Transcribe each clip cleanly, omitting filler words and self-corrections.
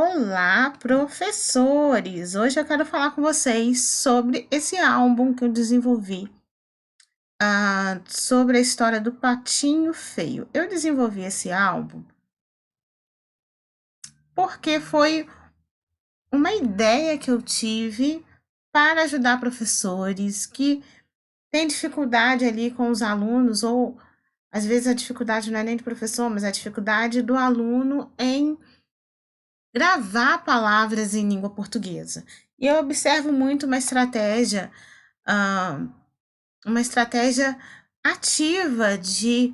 Olá, professores! Hoje eu quero falar com vocês sobre esse álbum que eu desenvolvi, sobre a história do Patinho Feio. Eu desenvolvi esse álbum porque foi uma ideia que eu tive para ajudar professores que têm dificuldade ali com os alunos, ou às vezes a dificuldade não é nem do professor, mas a dificuldade do aluno em gravar palavras em língua portuguesa. E eu observo muito ah, uma estratégia ativa de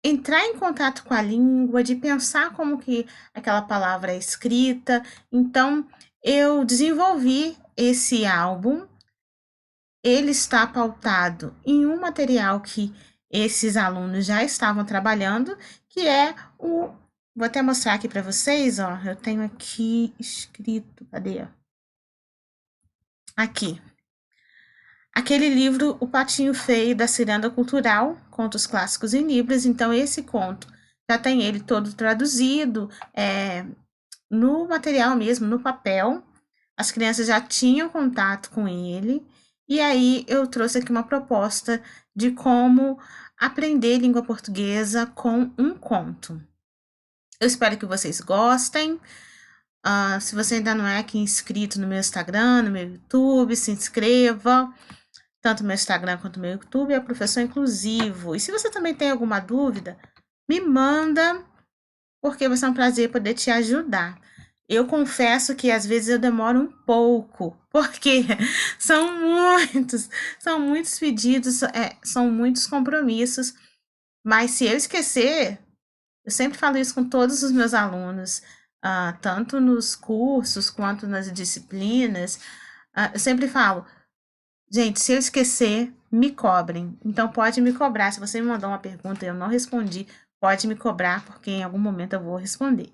entrar em contato com a língua, de pensar como que aquela palavra é escrita. Então, eu desenvolvi esse álbum. Ele está pautado em um material que esses alunos já estavam trabalhando, que é o. Vou até mostrar aqui para vocês, ó. Eu tenho aqui escrito, cadê? Aqui. Aquele livro, O Patinho Feio, da Ciranda Cultural, contos clássicos em Libras. Então, esse conto já tem ele todo traduzido, no material mesmo, no papel. As crianças já tinham contato com ele. E aí, eu trouxe aqui uma proposta de como aprender língua portuguesa com um conto. Eu espero que vocês gostem. Se você ainda não é aqui inscrito no meu Instagram, no meu YouTube, se inscreva. Tanto meu Instagram quanto meu YouTube é Professor Inclusivo. E se você também tem alguma dúvida, me manda, porque vai ser um prazer poder te ajudar. Eu confesso que às vezes eu demoro um pouco, porque são são muitos pedidos, são muitos compromissos. Mas se eu esquecer, eu sempre falo isso com todos os meus alunos, tanto nos cursos quanto nas disciplinas. Eu sempre falo, gente, se eu esquecer, me cobrem. Então, pode me cobrar. Se você me mandou uma pergunta e eu não respondi, pode me cobrar, porque em algum momento eu vou responder.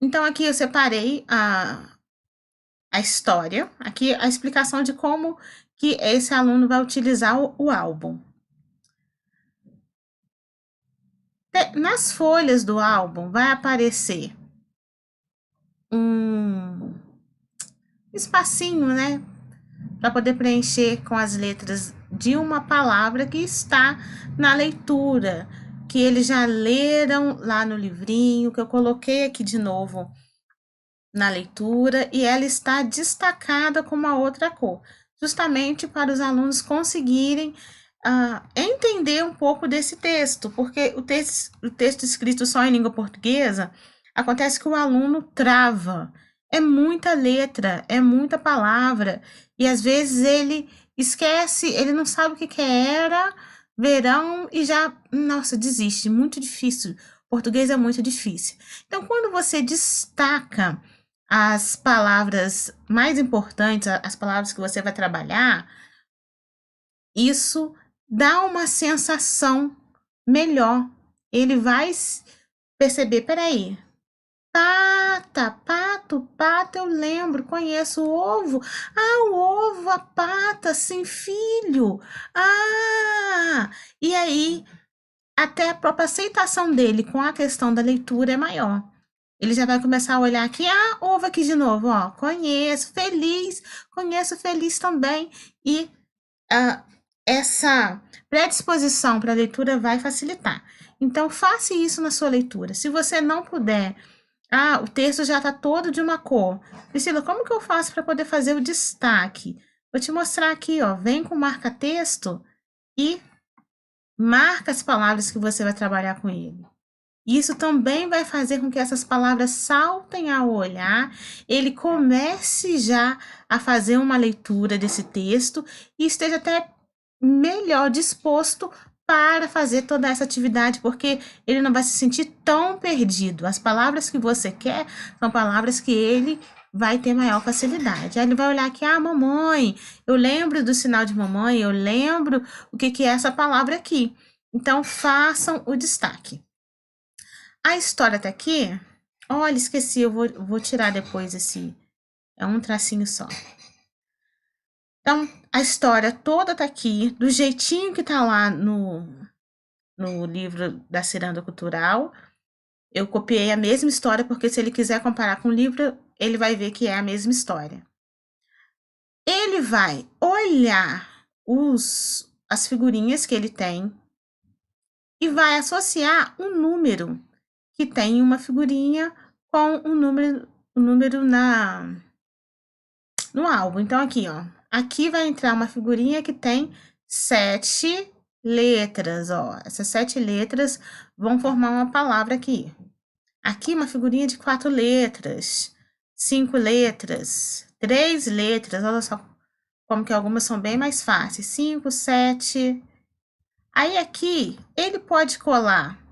Então, aqui eu separei a história, aqui a explicação de como que esse aluno vai utilizar o álbum. Nas folhas do álbum vai aparecer um espacinho, né? Para poder preencher com as letras de uma palavra que está na leitura, que eles já leram lá no livrinho, que eu coloquei aqui de novo na leitura, e ela está destacada com uma outra cor, justamente para os alunos conseguirem entender um pouco desse texto, porque o texto escrito só em língua portuguesa, acontece que o aluno trava. É muita letra, é muita palavra, e às vezes ele esquece, ele não sabe o que era verão e já, nossa, desiste, muito difícil. Português é muito difícil. Então, quando você destaca as palavras mais importantes, as palavras que você vai trabalhar, isso dá uma sensação melhor. Ele vai perceber, peraí, pata, pato, pato, eu lembro, conheço o ovo. O ovo, a pata, sim, filho. E aí, até a própria aceitação dele com a questão da leitura é maior. Ele já vai começar a olhar aqui, ovo aqui de novo, ó, conheço feliz também. E essa predisposição para a leitura vai facilitar. Então, faça isso na sua leitura. Se você não puder, o texto já está todo de uma cor. Priscila, como que eu faço para poder fazer o destaque? Vou te mostrar aqui, ó, vem com marca-texto e marca as palavras que você vai trabalhar com ele. Isso também vai fazer com que essas palavras saltem ao olhar, ele comece já a fazer uma leitura desse texto e esteja até melhor disposto para fazer toda essa atividade, porque ele não vai se sentir tão perdido. As palavras que você quer são palavras que ele vai ter maior facilidade. Aí ele vai olhar aqui, mamãe, eu lembro do sinal de mamãe, eu lembro o que é essa palavra aqui. Então, façam o destaque. A história tá aqui. Olha, esqueci, eu vou tirar depois esse. É um tracinho só. Então, a história toda tá aqui, do jeitinho que tá lá no livro da Ciranda Cultural. Eu copiei a mesma história, porque se ele quiser comparar com o livro, ele vai ver que é a mesma história. Ele vai olhar as figurinhas que ele tem e vai associar um número que tem uma figurinha com um número no álbum. Então, aqui, ó. Aqui vai entrar uma figurinha que tem 7 letras, ó. Essas 7 letras vão formar uma palavra aqui. Aqui, uma figurinha de 4 letras, 5 letras, 3 letras. Olha só como que algumas são bem mais fáceis. 5, 7. Aí, aqui, ele pode colar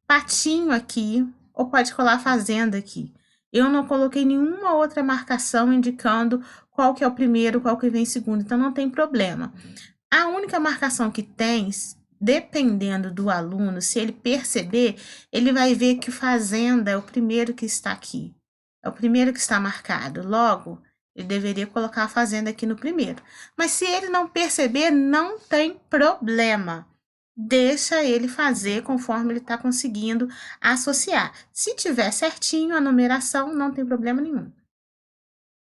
patinho aqui, ou pode colar fazenda aqui. Eu não coloquei nenhuma outra marcação indicando qual que é o primeiro, qual que vem em segundo, então não tem problema. A única marcação que tem, dependendo do aluno, se ele perceber, ele vai ver que fazenda é o primeiro que está aqui. É o primeiro que está marcado. Logo, ele deveria colocar a fazenda aqui no primeiro. Mas se ele não perceber, não tem problema. Deixa ele fazer conforme ele está conseguindo associar. Se tiver certinho a numeração, não tem problema nenhum.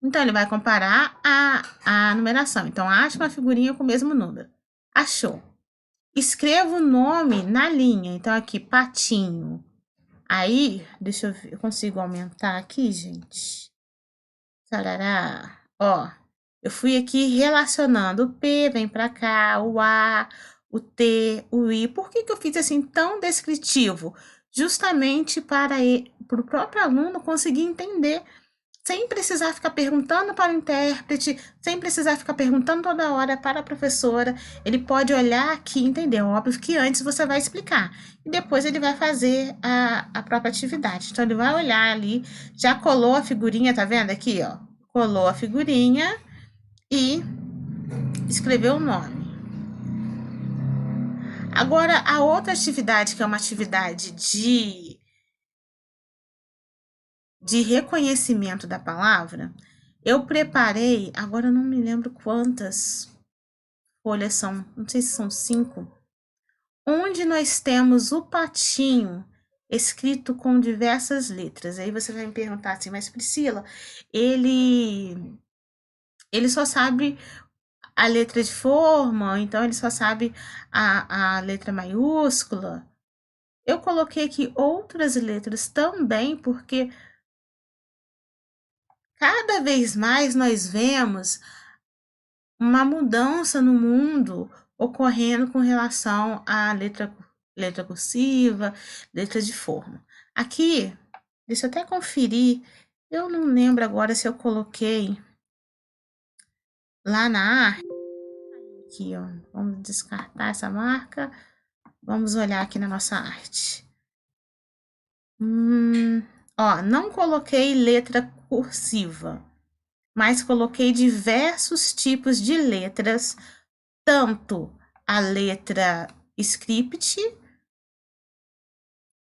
Então, ele vai comparar a numeração. Então, acha uma figurinha com o mesmo número. Achou. Escreva o nome na linha. Então, aqui, patinho. Aí, deixa eu ver, eu consigo aumentar aqui, gente? Tarará. Ó, eu fui aqui relacionando o P, vem pra cá, o A, o T, o I. Por que que eu fiz assim tão descritivo? Justamente para o próprio aluno conseguir entender, sem precisar ficar perguntando para o intérprete, sem precisar ficar perguntando toda hora para a professora. Ele pode olhar aqui e entender. Óbvio que antes você vai explicar. E depois ele vai fazer a própria atividade. Então, ele vai olhar ali, já colou a figurinha, tá vendo aqui, ó? Colou a figurinha e escreveu o nome. Agora, a outra atividade, que é uma atividade de reconhecimento da palavra, eu preparei, agora eu não me lembro quantas folhas são, não sei se são 5, onde nós temos o patinho escrito com diversas letras. Aí você vai me perguntar assim, mas Priscila, ele só sabe a letra de forma, então ele só sabe a letra maiúscula. Eu coloquei aqui outras letras também, porque cada vez mais nós vemos uma mudança no mundo ocorrendo com relação à letra cursiva, letra de forma. Aqui, deixa eu até conferir, eu não lembro agora se eu coloquei lá na arte. Aqui, ó, vamos descartar essa marca. Vamos olhar aqui na nossa arte. Ó, não coloquei letra cursiva, mas coloquei diversos tipos de letras, tanto a letra script,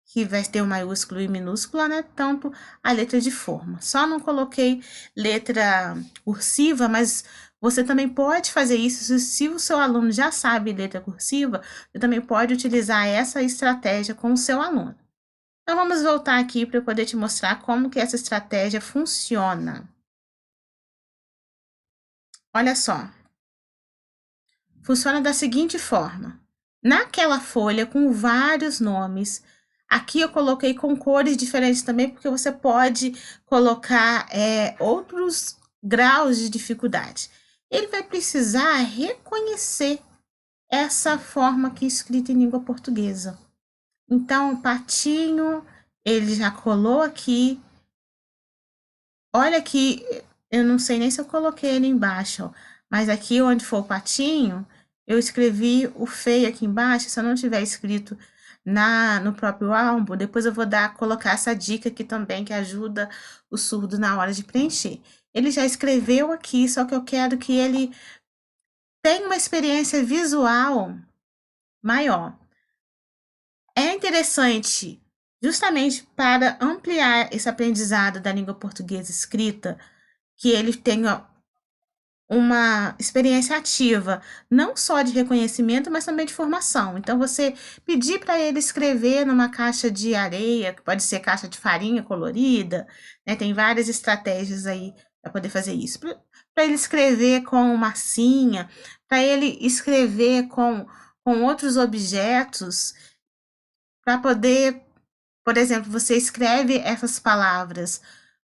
que vai ter o maiúsculo e minúscula, né? Tanto a letra de forma. Só não coloquei letra cursiva, mas você também pode fazer isso. Se o seu aluno já sabe letra cursiva, você também pode utilizar essa estratégia com o seu aluno. Então, vamos voltar aqui para eu poder te mostrar como que essa estratégia funciona. Olha só. Funciona da seguinte forma. Naquela folha com vários nomes, aqui eu coloquei com cores diferentes também, porque você pode colocar outros graus de dificuldade. Ele vai precisar reconhecer essa forma aqui escrita em língua portuguesa. Então, o patinho, ele já colou aqui. Olha aqui, eu não sei nem se eu coloquei ele embaixo, ó, mas aqui onde for o patinho, eu escrevi o feio aqui embaixo. Se eu não tiver escrito no próprio álbum, depois eu vou colocar essa dica aqui também, que ajuda o surdo na hora de preencher. Ele já escreveu aqui, só que eu quero que ele tenha uma experiência visual maior. É interessante, justamente para ampliar esse aprendizado da língua portuguesa escrita, que ele tenha uma experiência ativa, não só de reconhecimento, mas também de formação. Então, você pedir para ele escrever numa caixa de areia, que pode ser caixa de farinha colorida, né? Tem várias estratégias aí para poder fazer isso. Para ele escrever com massinha, para ele escrever com outros objetos, para poder, por exemplo, você escreve essas palavras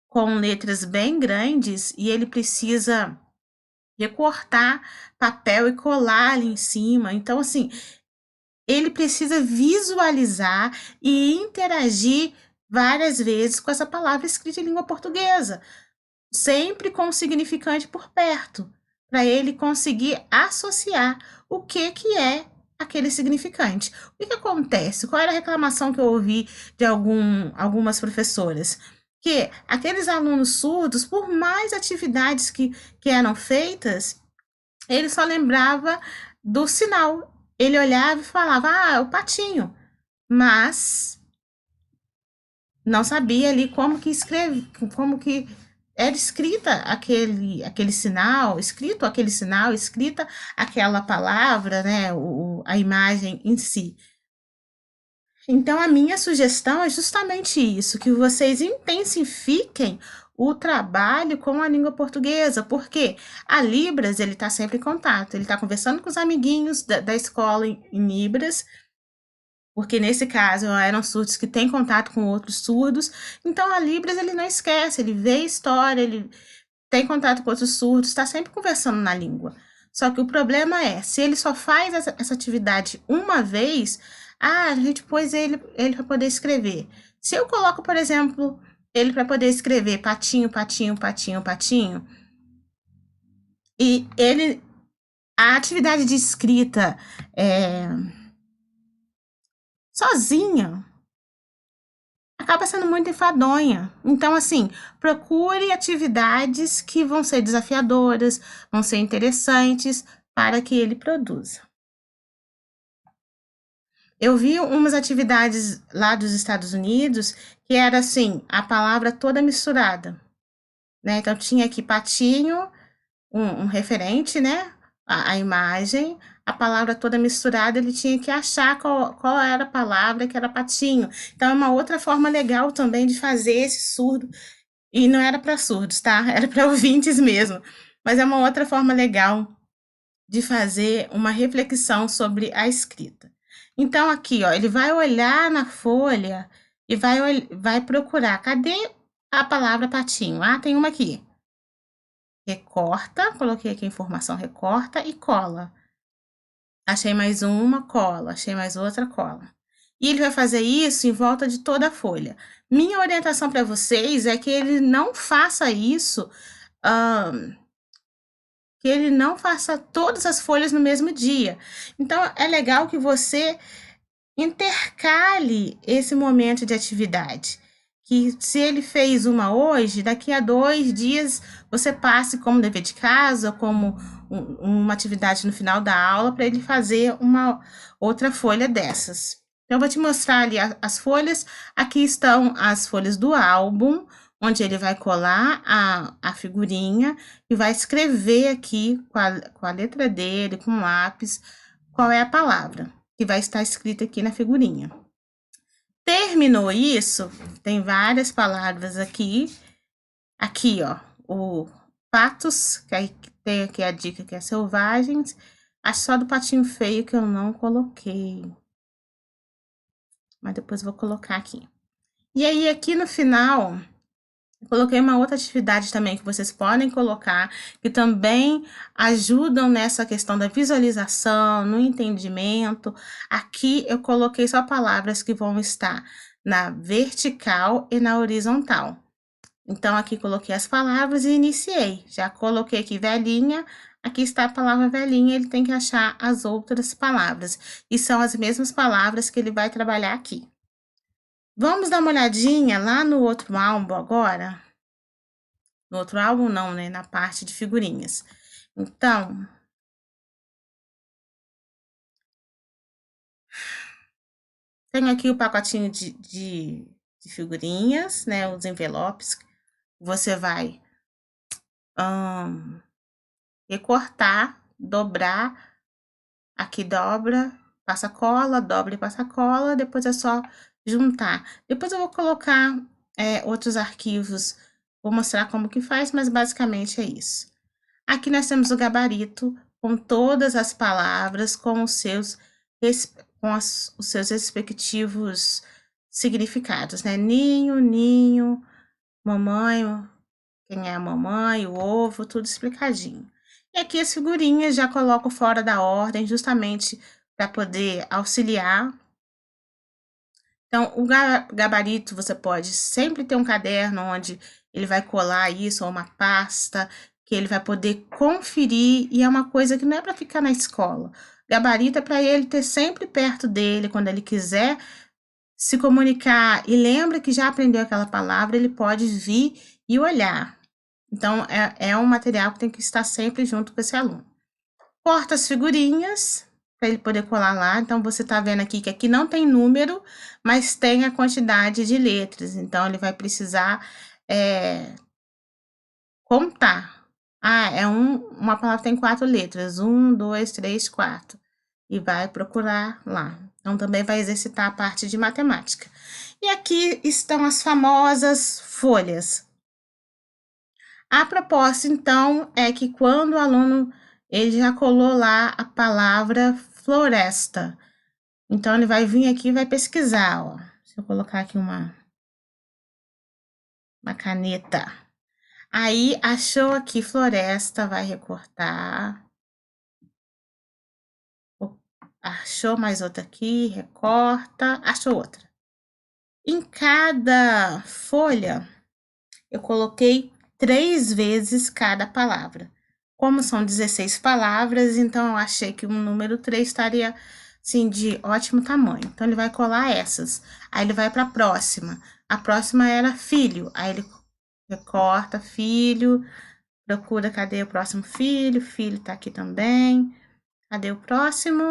com letras bem grandes e ele precisa recortar papel e colar ali em cima. Então, assim, ele precisa visualizar e interagir várias vezes com essa palavra escrita em língua portuguesa, sempre com o significante por perto, para ele conseguir associar o que é aquele significante. O que acontece? Qual era a reclamação que eu ouvi de algumas professoras? Que aqueles alunos surdos, por mais atividades que eram feitas, ele só lembrava do sinal. Ele olhava e falava, ah, é o patinho. Mas não sabia ali como que escreve, como que era escrita aquele sinal, escrito aquele sinal, escrita aquela palavra, né, a imagem em si. Então, a minha sugestão é justamente isso, que vocês intensifiquem o trabalho com a língua portuguesa, porque a Libras, ele está sempre em contato, ele está conversando com os amiguinhos da escola em Libras, porque nesse caso eram surdos que têm contato com outros surdos, então a Libras ele não esquece, ele vê história, ele tem contato com outros surdos, está sempre conversando na língua. Só que o problema é, se ele só faz essa atividade uma vez, a gente pôs ele para poder escrever. Se eu coloco, por exemplo, ele para poder escrever patinho, patinho, patinho, patinho, e a atividade de escrita sozinha acaba sendo muito enfadonha. Então, assim, procure atividades que vão ser desafiadoras, vão ser interessantes para que ele produza. Eu vi umas atividades lá dos Estados Unidos que era assim, a palavra toda misturada, né? Então tinha aqui patinho, um referente, né? A imagem, a palavra toda misturada, ele tinha que achar qual era a palavra que era patinho. Então é uma outra forma legal também de fazer esse surdo. E não era para surdos, tá? Era para ouvintes mesmo. Mas é uma outra forma legal de fazer uma reflexão sobre a escrita. Então, aqui, ó, ele vai olhar na folha e vai procurar. Cadê a palavra patinho? Ah, tem uma aqui. Recorta, coloquei aqui a informação, recorta e cola. Achei mais uma, cola. Achei mais outra, cola. E ele vai fazer isso em volta de toda a folha. Minha orientação para vocês é que ele não faça isso, que ele não faça todas as folhas no mesmo dia. Então, é legal que você intercale esse momento de atividade. Que se ele fez uma hoje, daqui a 2 dias você passe como dever de casa, como uma atividade no final da aula, para ele fazer uma outra folha dessas. Então, eu vou te mostrar ali as folhas. Aqui estão as folhas do álbum, onde ele vai colar a figurinha e vai escrever aqui com a letra dele, com lápis, qual é a palavra que vai estar escrita aqui na figurinha. Terminou isso, tem várias palavras aqui. Aqui, ó, o patos, que aí tem aqui a dica que é selvagens. Acho só do patinho feio que eu não coloquei. Mas depois vou colocar aqui. E aí, aqui no final, eu coloquei uma outra atividade também que vocês podem colocar, que também ajudam nessa questão da visualização, no entendimento. Aqui eu coloquei só palavras que vão estar na vertical e na horizontal. Então, aqui coloquei as palavras e iniciei. Já coloquei aqui velhinha, aqui está a palavra velhinha, ele tem que achar as outras palavras. E são as mesmas palavras que ele vai trabalhar aqui. Vamos dar uma olhadinha lá no outro álbum agora? No outro álbum não, né? Na parte de figurinhas. Então, tenho aqui o pacotinho de figurinhas, né? Os envelopes. Você vai recortar, dobrar, aqui dobra, passa cola, dobra e passa cola, depois é só juntar. Depois eu vou colocar outros arquivos, vou mostrar como que faz, mas basicamente é isso. Aqui nós temos o gabarito com todas as palavras, com os seus respectivos significados, né? Ninho, ninho, mamãe, quem é a mamãe, o ovo, tudo explicadinho. E aqui as figurinhas já coloco fora da ordem, justamente para poder auxiliar. Então, o gabarito, você pode sempre ter um caderno onde ele vai colar isso, ou uma pasta, que ele vai poder conferir, e é uma coisa que não é para ficar na escola. Gabarito é para ele ter sempre perto dele, quando ele quiser se comunicar e lembra que já aprendeu aquela palavra, ele pode vir e olhar. Então, é um material que tem que estar sempre junto com esse aluno. Corta as figurinhas para ele poder colar lá. Então, você está vendo aqui que aqui não tem número, mas tem a quantidade de letras. Então, ele vai precisar contar. Ah, uma palavra tem 4 letras. 1, 2, 3, 4. E vai procurar lá. Então, também vai exercitar a parte de matemática. E aqui estão as famosas folhas. A proposta, então, é que quando o aluno ele já colou lá a palavra floresta, então ele vai vir aqui e vai pesquisar, ó. Deixa eu colocar aqui uma caneta. Aí, achou aqui floresta, vai recortar. Achou mais outra aqui, recorta. Achou outra. Em cada folha, eu coloquei 3 vezes cada palavra. Como são 16 palavras, então eu achei que o número 3 estaria, assim, de ótimo tamanho. Então, ele vai colar essas. Aí, ele vai para a próxima. A próxima era filho. Aí, ele recorta filho, procura, cadê o próximo filho? Filho tá aqui também. Cadê o próximo?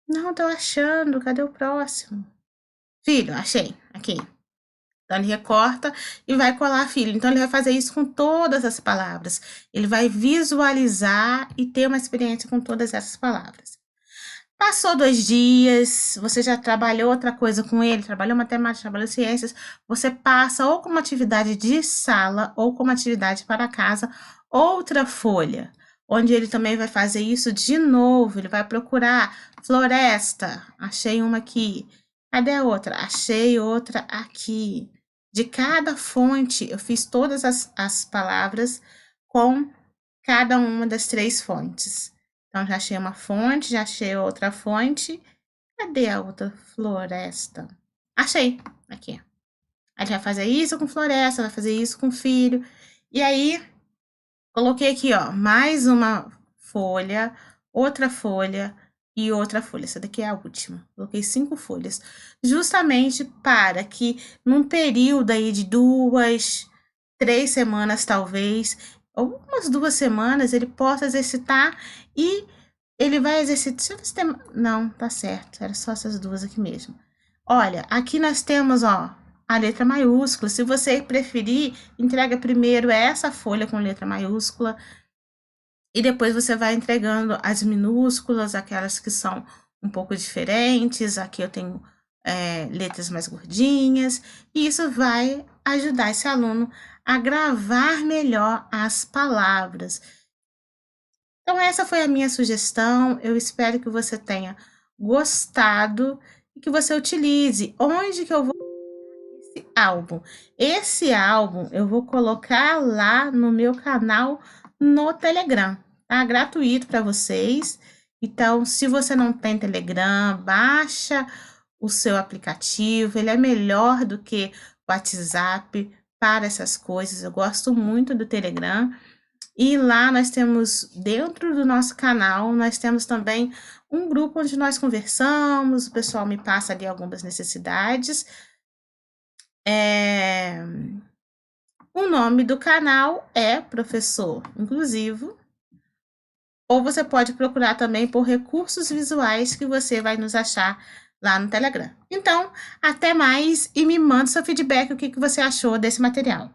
Não tô achando, cadê o próximo? Filho, achei, aqui. Então, ele recorta e vai colar filho. Então, ele vai fazer isso com todas as palavras. Ele vai visualizar e ter uma experiência com todas essas palavras. Passou 2 dias, você já trabalhou outra coisa com ele, trabalhou matemática, trabalhou ciências, você passa ou como atividade de sala ou como atividade para casa, outra folha, onde ele também vai fazer isso de novo. Ele vai procurar floresta, achei uma aqui. Cadê a outra? Achei outra aqui. De cada fonte, eu fiz todas as palavras com cada uma das 3 fontes. Então, já achei uma fonte, já achei outra fonte. Cadê a outra floresta? Achei, aqui. A gente vai fazer isso com floresta, vai fazer isso com filho. E aí, coloquei aqui, ó, mais uma folha, outra folha e outra folha. Essa daqui é a última. Coloquei 5 folhas, justamente para que num período aí de 2, 3 semanas, talvez, ou umas 2 semanas, ele possa exercitar e ele vai exercitar. Deixa eu ver se tem. Não, tá certo. Era só essas 2 aqui mesmo. Olha, aqui nós temos, ó, a letra maiúscula. Se você preferir, entrega primeiro essa folha com letra maiúscula e depois você vai entregando as minúsculas, aquelas que são um pouco diferentes. Aqui eu tenho letras mais gordinhas, e isso vai ajudar esse aluno a gravar melhor as palavras. Então, essa foi a minha sugestão. Eu espero que você tenha gostado e que você utilize. Onde que eu vou esse álbum? Esse álbum eu vou colocar lá no meu canal no Telegram, tá? Gratuito para vocês. Então, se você não tem Telegram, baixa o seu aplicativo. Ele é melhor do que o WhatsApp para essas coisas. Eu gosto muito do Telegram. E lá nós temos, dentro do nosso canal, nós temos também um grupo onde nós conversamos, o pessoal me passa ali algumas necessidades. O nome do canal é Professor Inclusivo, ou você pode procurar também por recursos visuais, que você vai nos achar lá no Telegram. Então, até mais e me manda seu feedback, o que você achou desse material.